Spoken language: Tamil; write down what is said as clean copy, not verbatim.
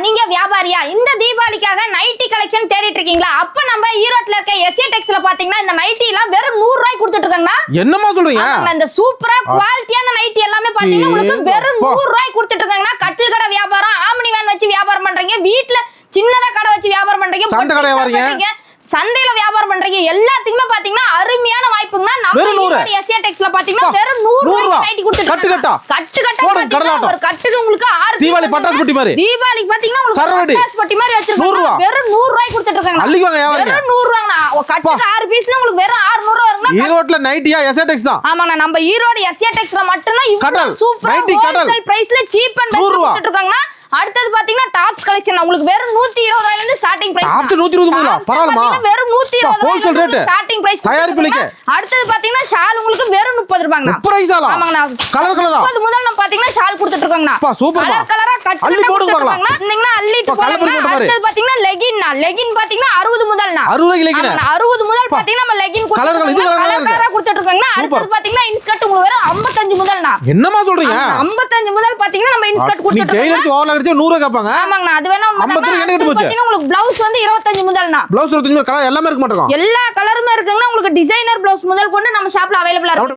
நீங்க வியாபாரியா? இந்த தீபாவளிக்காக நைட்டி கலெக்ஷன் தேடிட்டு இருக்கீங்களா? அப்ப நம்ம ஈரோட்ல இருக்க எஸ்ஏ டெக்ஸ்ல பாத்தீங்கன்னா இந்த நைட்டி எல்லாம் வெறும் 100 ரூபாய்க்கு கொடுத்துட்டு இருக்காங்க. என்னமா சொல்றீங்க? இந்த சூப்பரா குவாலிட்டியான நைட்டி எல்லாமே பாத்தீங்கன்னா உங்களுக்கு வெறும் 100 ரூபாய்க்கு கொடுத்துட்டு இருக்காங்க. கட்டில் கடை வியாபாரம், ஆம்னி வேன் வச்சு வியாபாரம் பண்றீங்க, வீட்ல சின்னதா கடை வச்சு வியாபாரம் பண்றீங்க, சண்டை கடை வியாபாரிங்க, சந்தையில வியாபாரம் பண்றீங்க, எல்லாத்துக்குமே பாத்தீங்கன்னா அருமையான வாய்ப்புங்க. நம்ம எஸ்ஏ டெக்ஸ்ல பாத்தீங்கன்னா வெறும் 100 ரூபாய்க்கு நைட்டி கொடுத்துட்டு இருக்காங்க. கட்டு கட்டா ஒரு கட்டுக்கு உங்களுக்கு 6 தீபாவளி பட்டாசு பட்டி மாதிரி, தீபாவளிக்கு பாத்தீங்கன்னா உங்களுக்கு பட்டாசு பட்டி மாதிரி வச்சிருக்காங்க. வெறும் 100 ரூபாய்க்கு கொடுத்துட்டு இருக்காங்க. வெறும் 100 ரூபாய்னா கட்டுக்கு 6 பீஸ்னா உங்களுக்கு வெறும் 600 ரூபாய் வருங்க. ஈரோட்ல நைட்டியா எஸ்ஏ டெக்ஸ் தான். ஆமாங்க, நம்ம ஈரோடு எஸ்ஏ டெக்ஸ்ல மட்டும் தான் இவ்வளவு சூப்பரா ஹோல்சேல் பிரைஸ்ல சீப் அண்ட் பெஸ்ட் கொடுத்துட்டு இருக்காங்க. அடுத்து பாத்தீங்கன்னா டாப்ஸ் கலெக்ஷன் உங்களுக்கு வெறும் 120 ரூபாயில இருந்து ஸ்டார்டிங் பிரைஸ். டாப்ஸ் 120 ரூபாயா? பரவாயில்லைமா? வெறும் 120 ஹோல்சேல் ரேட் ஸ்டார்டிங் பிரைஸ். தயாரிப்புக்கு அடுத்து பாத்தீங்கன்னா ஷால் உங்களுக்கு வெறும் 30 ரூபாய்ங்க. 30 ரூபாய்ங்களா? ஆமாங்க, கலர் கலரா 30 முதல்ல நம்ம பாத்தீங்கன்னா ஷால் கொடுத்துட்டு இருக்கோம்னா. அப்பா சூப்பர். கலர் கலரா கட் அள்ளி போடு பார்க்கலாம். நீங்க அள்ளிட்டு போறீங்க. அடுத்து பாத்தீங்கன்னா லெகின் பாத்தீங்கன்னா 60 முதல்னா. 60 ரூபாய்க்கு லெகின். 60 முதல் பாத்தீங்கன்னா நம்ம லெகின் கலர் கலரா கொடுத்துட்டு இருக்காங்க. அடுத்து பாத்தீங்கன்னா இன்ஸ்கர்ட் உங்களுக்கு வெறும் 55 முதல்னா. என்னமா சொல்றீங்க? 55 முதல் பாத்தீங்கன்னா நம்ம இன்ஸ்கர்ட் கொடுத்துட்டு இருக்கோம். நீ டெய்லி ஓவர்ல அடிச்சு 100 கேட்பாங்க. ஆமாங்க, அது வேணா பாத்தீங்கன்னா உங்களுக்கு பிளவுஸ் வந்து 25 முதல்னா. பிளவுஸ் 25 கலர் எல்லாமே இருக்க மாட்டோம். எல்லா கலருமே இருக்குங்க. உங்களுக்கு டிசைனர் பிளவுஸ் முதல் கொண்டு நம்ம ஷாப்ல அவைலபிளா இருக்கு.